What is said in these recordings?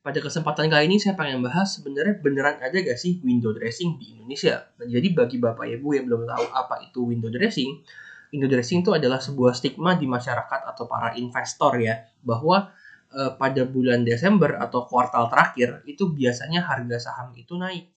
Pada kesempatan kali ini saya pengen bahas sebenarnya beneran ada gak sih window dressing di Indonesia? Nah, jadi bagi Bapak Ibu yang belum tahu apa itu window dressing itu adalah sebuah stigma di masyarakat atau para investor ya, bahwa pada bulan Desember atau kuartal terakhir itu biasanya harga saham itu naik.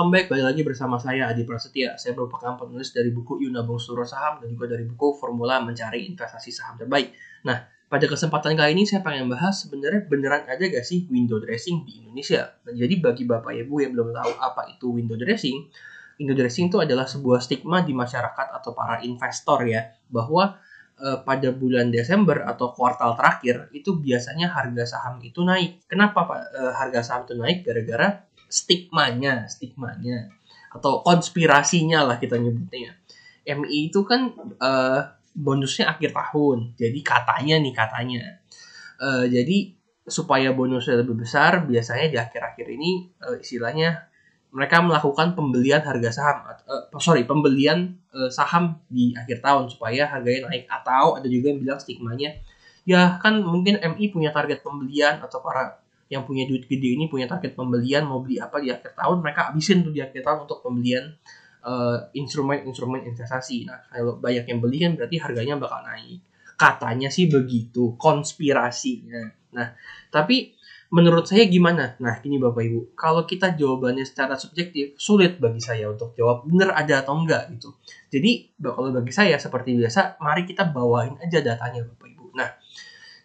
Welcome back, balik lagi bersama saya Adi Prasetya. Saya merupakan penulis dari buku Yuk Nabung Seluruh Saham dan juga dari buku Formula Mencari Investasi Saham Terbaik. Nah, pada kesempatan kali ini saya pengen bahas sebenarnya beneran ada gak sih window dressing di Indonesia? Nah, jadi bagi Bapak Ibu yang belum tahu apa itu window dressing itu adalah sebuah stigma di masyarakat atau para investor ya, bahwa pada bulan Desember atau kuartal terakhir itu biasanya harga saham itu naik. Kenapa Pak harga saham itu naik? Gara-gara stigmanya atau konspirasinya lah kita nyebutnya. MI itu kan bonusnya akhir tahun. Jadi katanya jadi supaya bonusnya lebih besar, biasanya di akhir-akhir ini istilahnya mereka melakukan pembelian harga saham pembelian saham di akhir tahun supaya harganya naik. Atau ada juga yang bilang stigmanya, ya kan mungkin MI punya target pembelian, atau para yang punya duit gede ini punya target pembelian, mau beli apa di akhir tahun, mereka habisin tuh di akhir tahun untuk pembelian instrumen investasi. Nah, kalau banyak yang beli kan berarti harganya bakal naik. Katanya sih begitu, konspirasinya. Nah, tapi menurut saya gimana? Nah, ini Bapak Ibu, kalau kita jawabannya secara subjektif, sulit bagi saya untuk jawab benar ada atau enggak gitu. Jadi, kalau bagi saya seperti biasa, mari kita bawain aja datanya Bapak Ibu. Nah,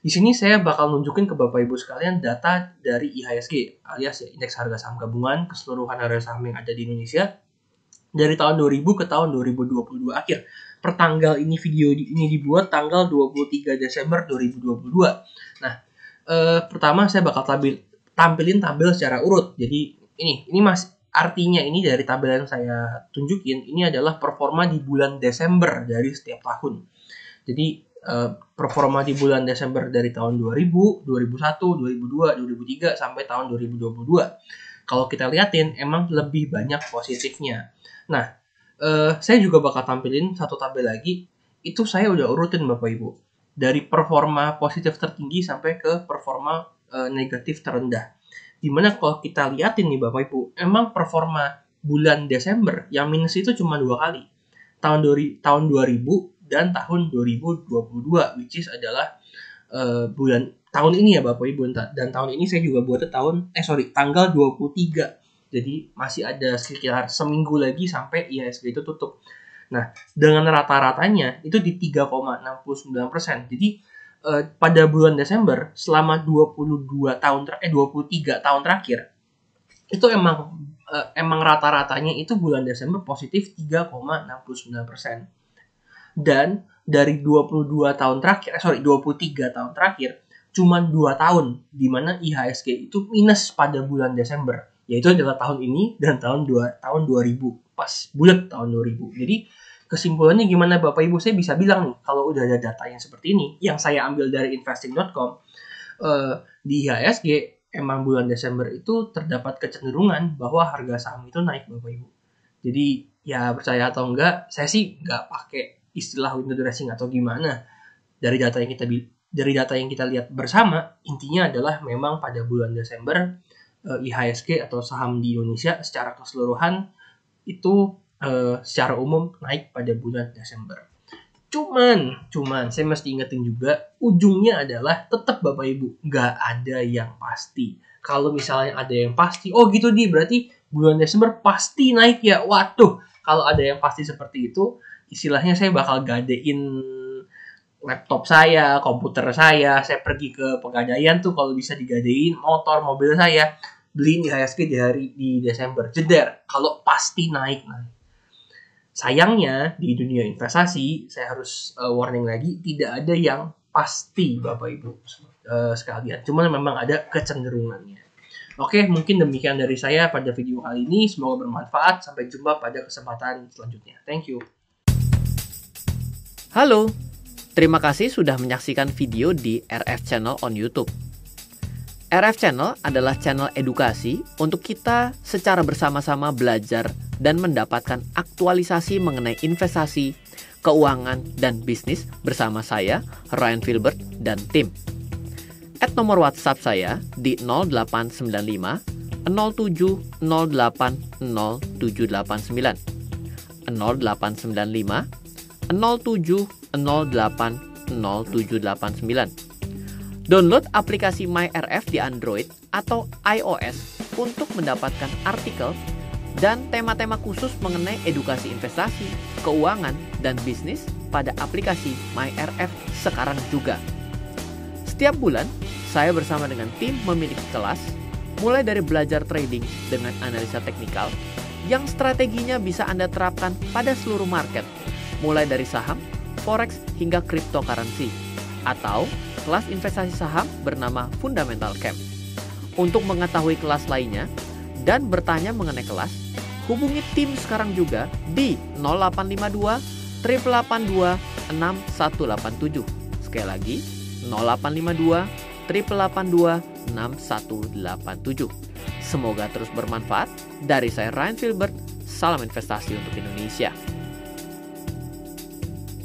di sini saya bakal nunjukin ke Bapak Ibu sekalian data dari IHSG alias ya, Indeks Harga Saham Gabungan keseluruhan harga saham yang ada di Indonesia dari tahun 2000 ke tahun 2022 akhir. Pertanggal ini video ini dibuat tanggal 23 Desember 2022. Nah, pertama saya bakal tampilin tabel secara urut. Jadi ini Mas, artinya ini dari tabel yang saya tunjukin ini adalah performa di bulan Desember dari setiap tahun. Jadi performa di bulan Desember dari tahun 2000, 2001, 2002, 2003 sampai tahun 2022. Kalau kita liatin emang lebih banyak positifnya. Nah, saya juga bakal tampilin satu tabel lagi. Itu saya udah urutin Bapak Ibu. Dari performa positif tertinggi sampai ke performa negatif terendah. Dimana kalau kita liatin nih Bapak Ibu, emang performa bulan Desember yang minus itu cuma 2 kali. Tahun 2000 dan tahun 2022, which is adalah tahun ini ya Bapak Ibu. Dan tahun ini saya juga buatnya tanggal 23. Jadi masih ada sekitar seminggu lagi sampai IHSG itu tutup. Nah, dengan rata-ratanya itu di 3,69%. Jadi pada bulan Desember selama 23 tahun terakhir itu emang rata-ratanya itu bulan Desember positif 3,69%. Dan dari 23 tahun terakhir cuma 2 tahun di mana IHSG itu minus pada bulan Desember, yaitu adalah tahun ini dan tahun 2000, pas bulat tahun 2000. Jadi kesimpulannya gimana Bapak Ibu? Saya bisa bilang nih, kalau udah ada data yang seperti ini yang saya ambil dari investing.com, di IHSG emang bulan Desember itu terdapat kecenderungan bahwa harga saham itu naik Bapak Ibu. Jadi ya percaya atau enggak, saya sih enggak pakai istilah window dressing atau gimana. Dari data yang kita lihat bersama, intinya adalah memang pada bulan Desember IHSG atau saham di Indonesia secara keseluruhan itu secara umum naik pada bulan Desember. Cuman saya mesti ingetin juga, ujungnya adalah tetap Bapak Ibu, nggak ada yang pasti. Kalau misalnya ada yang pasti, oh gitu berarti bulan Desember pasti naik ya. Waduh, kalau ada yang pasti seperti itu, istilahnya saya bakal gadein laptop saya, komputer saya pergi ke Pegadaian tuh kalau bisa digadein motor, mobil saya, beliin IHSG di Desember. Jeder, kalau pasti naik. Sayangnya di dunia investasi, saya harus warning lagi, tidak ada yang pasti Bapak Ibu sekalian. Cuman memang ada kecenderungannya. Oke, mungkin demikian dari saya pada video kali ini. Semoga bermanfaat. Sampai jumpa pada kesempatan selanjutnya. Thank you. Halo, Terima kasih sudah menyaksikan video di RF Channel on YouTube. RF Channel adalah channel edukasi untuk kita secara bersama-sama belajar dan mendapatkan aktualisasi mengenai investasi, keuangan, dan bisnis bersama saya, Ryan Filbert, dan tim. Add nomor WhatsApp saya di 0895 07 08 0789 0895 07 08 0789. Download aplikasi MyRF di Android atau iOS untuk mendapatkan artikel dan tema-tema khusus mengenai edukasi investasi, keuangan, dan bisnis pada aplikasi MyRF sekarang juga. Setiap bulan, saya bersama dengan tim memiliki kelas, mulai dari belajar trading dengan analisa teknikal, yang strateginya bisa Anda terapkan pada seluruh market, mulai dari saham, forex, hingga cryptocurrency, atau kelas investasi saham bernama Fundamental Camp. Untuk mengetahui kelas lainnya dan bertanya mengenai kelas, hubungi tim sekarang juga di 0852 882 6187. Sekali lagi, 0852 882 6187. Semoga terus bermanfaat. Dari saya Ryan Filbert, salam investasi untuk Indonesia.